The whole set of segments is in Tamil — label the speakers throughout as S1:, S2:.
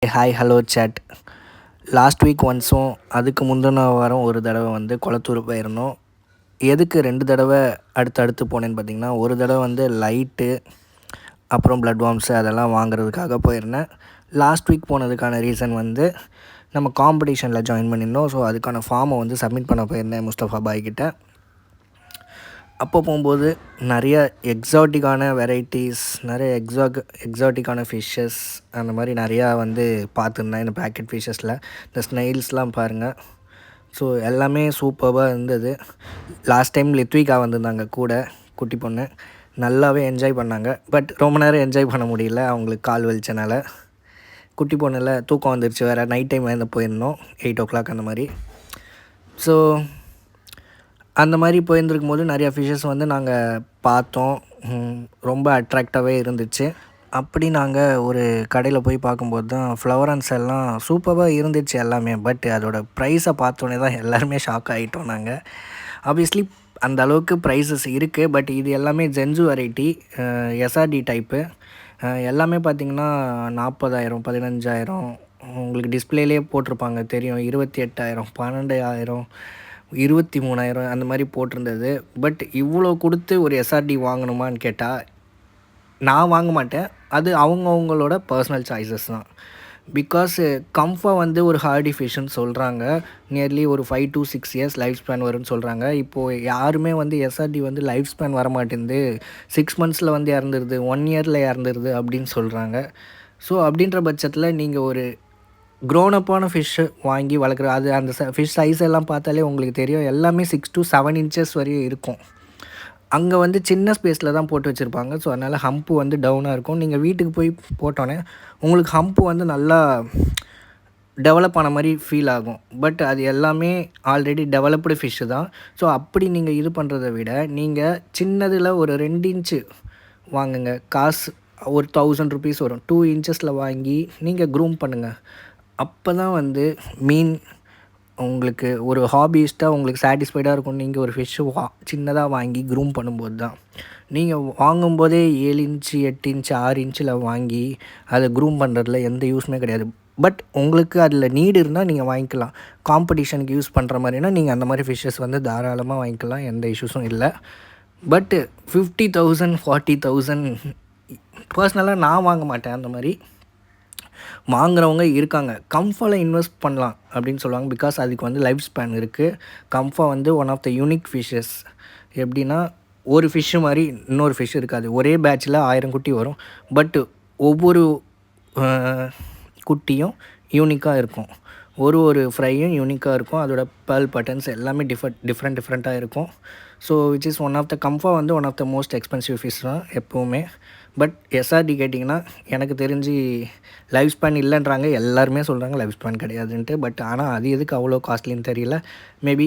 S1: Hi hello chat. Last week ஒன்ஸும் அதுக்கு முந்தின வாரம் ஒரு தடவை வந்து குளத்தூர் போயிருந்தோம். எதுக்கு 2 தடவை அடுத்தடுத்து போனேன்னு பார்த்தீங்கன்னா, ஒரு தடவை வந்து லைட்டு அப்புறம் ப்ளட் வார்ம்ஸு அதெல்லாம் வாங்குறதுக்காக போயிருந்தேன். லாஸ்ட் வீக் போனதுக்கான ரீசன் வந்து நம்ம காம்படிஷனில் ஜாயின் பண்ணியிருந்தோம். ஸோ அதுக்கான ஃபார்மை வந்து சப்மிட் பண்ண போயிருந்தேன் முஸ்தஃபா பாய் கிட்ட. அப்போ போகும்போது நிறைய எக்ஸாட்டிக்கான வெரைட்டிஸ், நிறைய எக்ஸாட்டிக்கான ஃபிஷ்ஷஸ் அந்த மாதிரி நிறையா வந்து பார்த்துருந்தேன். இந்த பேக்கெட் ஃபிஷ்ஷஸில் இந்த ஸ்னெயில்ஸ்லாம் பாருங்கள். ஸோ எல்லாமே சூப்பராக இருந்தது. லாஸ்ட் டைம் லித்விகா வந்திருந்தாங்க கூட, குட்டி பொண்ணு. நல்லாவே என்ஜாய் பண்ணாங்க. பட் ரொம்ப நேரம் என்ஜாய் பண்ண முடியல, அவங்களுக்கு கால் வலிச்சனால. குட்டி பொண்ணில் தூக்கம் வந்துருச்சு வேறு. நைட் டைம் வந்து போயிருந்தோம் 8 o'clock அந்த மாதிரி. ஸோ அந்த மாதிரி போயிருந்துருக்கும் போது நிறையா ஃபிஷ்ஷஸ் வந்து நாங்கள் பார்த்தோம். ரொம்ப அட்ராக்டாகவே இருந்துச்சு. அப்படி நாங்கள் ஒரு கடையில் போய் பார்க்கும்போது தான் ஃப்ளவரன்ஸ் எல்லாம் சூப்பராக இருந்துச்சு எல்லாமே. பட் அதோடய ப்ரைஸை பார்த்தோன்னே தான் எல்லாருமே ஷாக் ஆகிட்டோம் நாங்கள். ஆப்வியஸ்லி அந்த அளவுக்கு ப்ரைஸஸ் இருக்குது. பட் இது எல்லாமே ஜென்ஸு வெரைட்டி, எஸ்ஆர்டி டைப்பு. எல்லாமே பார்த்திங்கன்னா 40,000, 15,000. உங்களுக்கு டிஸ்பிளேலேயே போட்டிருப்பாங்க தெரியும். 28,000, 12,000, 23,000 அந்த மாதிரி போட்டிருந்தது. பட் இவ்வளோ கொடுத்து ஒரு எஸ்ஆர்டி வாங்கணுமான்னு கேட்டால் நான் வாங்க மாட்டேன். அது அவங்கவுங்களோட பர்சனல் சாய்ஸஸ் தான். பிகாஸ் கம்ஃபா வந்து ஒரு ஹார்டி ஃபிஷ்ஷுன்னு சொல்கிறாங்க. நியர்லி ஒரு 5 to 6 years லைஃப் ஸ்பேன் வரும்னு சொல்கிறாங்க. இப்போது யாருமே வந்து எஸ்ஆர்டி வந்து லைஃப் ஸ்பேன் வர மாட்டேங்குது, 6 monthsல வந்து இறந்துருது, 1 yearல இறந்துருது அப்படின்னு சொல்கிறாங்க. ஸோ அப்படின்ற பட்சத்தில் நீங்கள் ஒரு க்ரோனப்பான ஃபிஷ்ஷு வாங்கி வளர்க்குற அது அந்த ஃபிஷ் சைஸ் எல்லாம் பார்த்தாலே உங்களுக்கு தெரியும். எல்லாமே 6 to 7 inches வரையும் இருக்கும். அங்கே வந்து சின்ன ஸ்பேஸில் தான் போட்டு வச்சுருப்பாங்க. ஸோ அதனால் ஹம்ப்பு வந்து டவுனாக இருக்கும். நீங்கள் வீட்டுக்கு போய் போட்டோன்னே உங்களுக்கு ஹம்ப்பு வந்து நல்லா டெவலப் ஆன மாதிரி ஃபீல் ஆகும். பட் அது எல்லாமே ஆல்ரெடி டெவலப்டு ஃபிஷ்ஷு தான். ஸோ அப்படி நீங்கள் இது பண்ணுறத விட நீங்கள் சின்னதில் ஒரு 2 inch வாங்குங்க. காசு ஒரு 1000 rupees வரும். 2 inchesல வாங்கி நீங்கள் க்ரூம் பண்ணுங்கள். அப்போ தான் வந்து மீன் உங்களுக்கு ஒரு ஹாபிஸ்ட்டாக உங்களுக்கு சாட்டிஸ்ஃபைடாக இருக்கும். நீங்கள் ஒரு ஃபிஷ்ஷு சின்னதாக வாங்கி க்ரூம் பண்ணும்போது தான். நீங்கள் வாங்கும்போதே 7 inch, 8 inch, 6 inchல வாங்கி அதை க்ரூம் பண்ணுறதுல எந்த யூஸுமே கிடையாது. பட் உங்களுக்கு அதில் நீடு இருந்தால் நீங்கள் வாங்கிக்கலாம். காம்படிஷனுக்கு யூஸ் பண்ணுற மாதிரினா நீங்கள் அந்த மாதிரி ஃபிஷ்ஷஸ் வந்து தாராளமாக வாங்கிக்கலாம். எந்த இஷ்யூஸும் இல்லை. பட்டு 50,000, 40,000 பர்சனலாக நான் வாங்க மாட்டேன். அந்த மாதிரி வாங்குறவங்க இருக்காங்க. கம்ஃபாவில் இன்வெஸ்ட் பண்ணலாம் அப்படின்னு சொல்லுவாங்க. பிகாஸ் அதுக்கு வந்து லைஃப் ஸ்பேன் இருக்குது. கம்ஃபா வந்து one of the unique fishes. எப்படின்னா ஒரு ஃபிஷ்ஷு மாதிரி இன்னொரு ஃபிஷ் இருக்காது. ஒரே பேட்சில் 1000 குட்டி வரும். பட்டு ஒவ்வொரு குட்டியும் யூனிக்காக இருக்கும். ஒரு ஃப்ரையும் யூனிக்காக இருக்கும். அதோட பேர்ல் பட்டன்ஸ் எல்லாமே டிஃப்ரெண்ட்டாக இருக்கும். So which is one of the கம்ஃபா வந்து one of the most expensive fish தான் எப்போவுமே. பட் எஸ்ஆர்டி கேட்டிங்கன்னா எனக்கு தெரிஞ்சு லைஃப் ஸ்பேன் இல்லைன்றாங்க. எல்லாருமே சொல்கிறாங்க லைஃப் ஸ்பேன் கிடையாதுன்ட்டு. பட் ஆனால் அது எதுக்கு அவ்வளோ காஸ்ட்லின்னு தெரியல. மேபி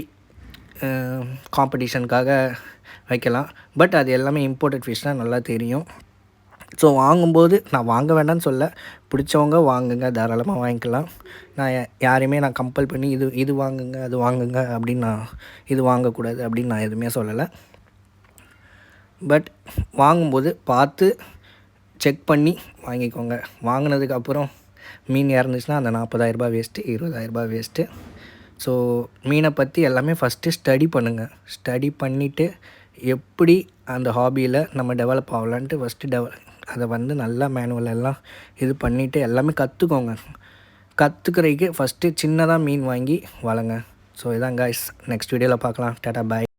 S1: காம்படிஷனுக்காக வைக்கலாம். பட் அது எல்லாமே இம்போர்ட்டட் ஃபிஷ் தான், நல்லா தெரியும். ஸோ வாங்கும்போது நான் வாங்க வேண்டாம்னு சொல்ல, பிடிச்சவங்க வாங்குங்க, தாராளமாக வாங்கிக்கலாம். நான் யாரையுமே நான் கம்பல் பண்ணி இது வாங்குங்க அது வாங்குங்க அப்படின்னு நான் இது வாங்கக்கூடாது அப்படின்னு நான் எதுவுமே சொல்லலை. பட் வாங்கும்போது பார்த்து செக் பண்ணி வாங்கிக்கோங்க. வாங்கினதுக்கப்புறம் மீன் இறந்துச்சுன்னா அந்த 40,000 வேஸ்ட்டு, 20,000 வேஸ்ட்டு. ஸோ மீனை பற்றி எல்லாமே ஃபஸ்ட்டு ஸ்டடி பண்ணுங்கள். ஸ்டடி பண்ணிவிட்டு எப்படி அந்த ஹாபியில் நம்ம டெவலப் ஆகலான்ட்டு ஃபஸ்ட்டு அதை வந்து நல்லா மேனுவல் எல்லாம் இது பண்ணிவிட்டு எல்லாமே கற்றுக்கோங்க. கற்றுக்கிறதுக்கு ஃபஸ்ட்டு சின்னதாக மீன் வாங்கி வளங்க. ஸோ இதான் காய்ஸ். நெக்ஸ்ட் வீடியோவில் பார்க்கலாம். டாடா பாய்.